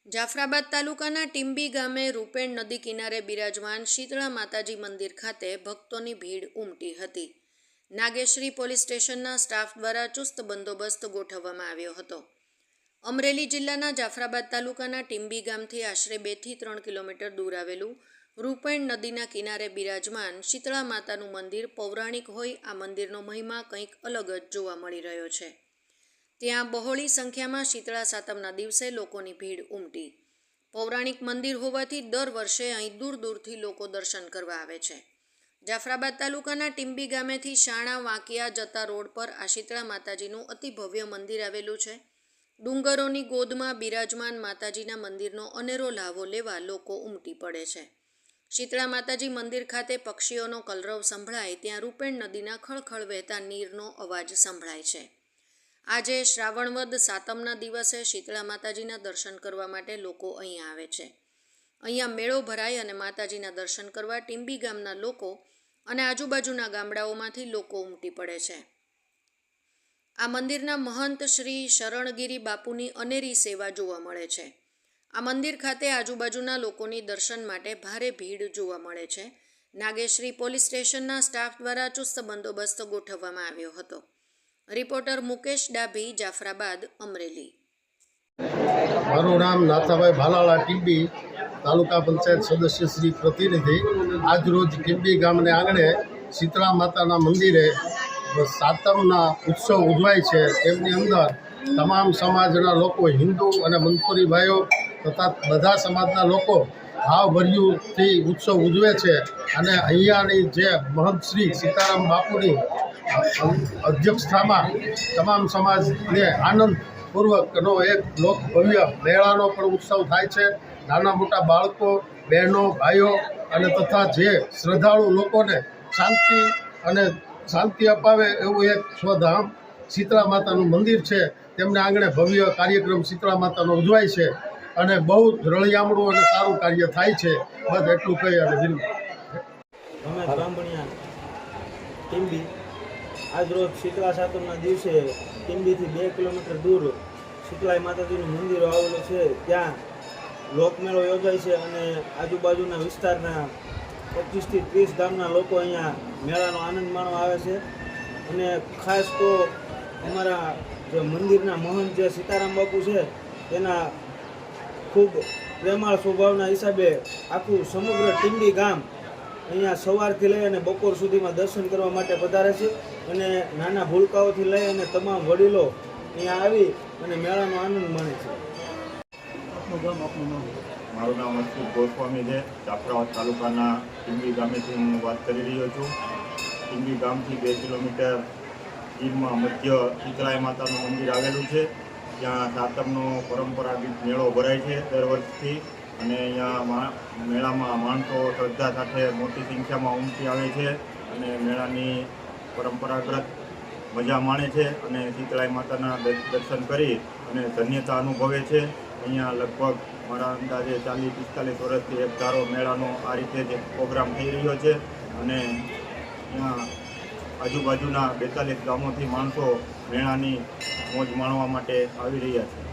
જાફરાબાદ તાલુકાના ટીંબી ગામે રૂપેણ નદી કિનારે બિરાજમાન શીતળા માતાજી મંદિર ખાતે ભક્તોની ભીડ ઉમટી હતી। નાગેશ્રી પોલીસ સ્ટેશનના સ્ટાફ દ્વારા ચુસ્ત બંદોબસ્ત ગોઠવવામાં આવ્યો હતો। અમરેલી જિલ્લાના જાફરાબાદ તાલુકાના ટીંબી ગામથી આશરે 2 થી 3 કિલોમીટર દૂર આવેલું રૂપેણ નદીના કિનારે બિરાજમાન શીતળા માતાનું મંદિર પૌરાણિક હોય આ મંદિરનો મહિમા કંઈક અલગ જ જોવા મળી રહ્યો છે। ત્યાં બહોળી સંખ્યામાં શીતળા સાતમના દિવસે લોકોની ભીડ ઉમટી। પૌરાણિક મંદિર હોવાથી દર વર્ષે અહીં દૂર દૂરથી લોકો દર્શન કરવા આવે છે। જાફરાબાદ તાલુકાના ટીંબી ગામેથી શાણા વાંકિયા જતા રોડ પર આ શીતળા માતાજીનું અતિ ભવ્ય મંદિર આવેલું છે। ડુંગરોની ગોદમાં બિરાજમાન માતાજીના મંદિરનો અનેરો લાવો લેવા લોકો ઉમટી પડે છે। શીતળા માતાજી મંદિર ખાતે પક્ષીઓનો કલરવ સંભળાય ત્યાં રૂપેણ નદીના ખળખળ વહેતા નીરનો અવાજ સંભળાય છે। આજે શ્રાવણ વદ સાતમના દિવસે શીતળા માતાજીના દર્શન કરવા માટે લોકો અહીંયા આવે છે। અહીંયા મેળો ભરાય અને માતાજીના દર્શન કરવા ટીંબી ગામના લોકો અને આજુબાજુના ગામડાઓમાંથી લોકો ઉમટી પડે છે। આ મંદિરના મહંત શ્રી શરણગીરી બાપુની અનેરી સેવા જોવા મળે છે। આ મંદિર ખાતે આજુબાજુના લોકોની દર્શન માટે ભારે ભીડ જોવા મળે છે। નાગેશ્રી પોલીસ સ્ટેશનના સ્ટાફ દ્વારા ચુસ્ત બંદોબસ્ત ગોઠવવામાં આવ્યો હતો। રિપોર્ટર મુકેશ ડાભી, જાફરાબાદ, અમરેલી। મારું નામ નાથાભાઈ ભાલાળા, ટીંબી તાલુકા પંચાયત સદસ્ય શ્રી પ્રતિનિધિ। આજરોજ ટીંબી ગામને આંગણે શીતળા માતાના મંદિરે સાતમના ઉત્સવ ઉજવાય છે। તેમની અંદર તમામ સમાજના લોકો, હિન્દુ અને મંસૂરી ભાઈઓ તથા બધા સમાજના લોકો ભાવભર્યુંથી ઉત્સવ ઉજવે છે અને અહીંયાની જે મહંત શ્રી સીતારામ બાપુની અધ્યક્ષતામાં તમામ સમાજને આનંદપૂર્વકનો એક લોક ભવ્ય મેળાનો પણ ઉત્સવ થાય છે। નાના મોટા બાળકો, બહેનો, ભાઈઓ અને તથા જે શ્રદ્ધાળુ લોકોને શાંતિ અપાવે એવું એક સ્વધામ શીતળા માતાનું મંદિર છે। તેમને આંગણે ભવ્ય કાર્યક્રમ શીતળા માતાનો ઉજવાય છે અને બહુ રળિયામણું અને સારું કાર્ય થાય છે। બસ એટલું કહી અને વિનંતી। અમે બ્રાહ્મણિયા ટીંબી આજરોજ શીતળા સાતમના દિવસે ટીંબીથી 2 કિલોમીટર દૂર શીતળા માતાજીનું મંદિર આવેલું છે। ત્યાં લોકમેળો યોજાય છે અને આજુબાજુના વિસ્તારના 25 થી 30 ગામના લોકો અહીંયા મેળાનો આનંદ માણવા આવે છે અને ખાસ તો અમારા જે મંદિરના મહંત જે સીતારામ બાપુ છે તેના ખૂબ પ્રેમાળ સ્વભાવના હિસાબે આખું સમગ્ર ટીંબી ગામ અહીંયા સવારથી લઈ અને બપોર સુધીમાં દર્શન કરવા માટે પધારે છે અને નાના ભૂલકાઓથી લઈ અને તમામ વડીલો અહીંયા આવી અને મેળાનો આનંદ માણે છે। મારું નામ અશ્વિન ગોસ્વામી છે। જાફરાબાદ તાલુકાના ટીંબી ગામેથી હું વાત કરી રહ્યો છું। ટીંબી ગામથી 2 કિલોમીટર ગીરમાં મધ્ય શીતળા માતાનું મંદિર આવેલું છે। ત્યાં સાતમનો પરંપરાગત મેળો ભરાય છે દર વર્ષથી અને અહીંયા મેળામાં માણસો શ્રદ્ધા સાથે મોટી સંખ્યામાં ઉમટી આવે છે અને મેળાની પરંપરાગત મજા માણે છે અને શીતળા માતાના દર્શન કરી અને ધન્યતા અનુભવે છે। અહીંયા લગભગ મારા અંદાજે 40-45 વર્ષથી એક ધારો મેળાનો આ રીતે જ પ્રોગ્રામ થઈ રહ્યો છે અને અહીંયા આજુબાજુના 42 ગામોથી માણસો મેળાની મોજ માણવા માટે આવી રહ્યા છે।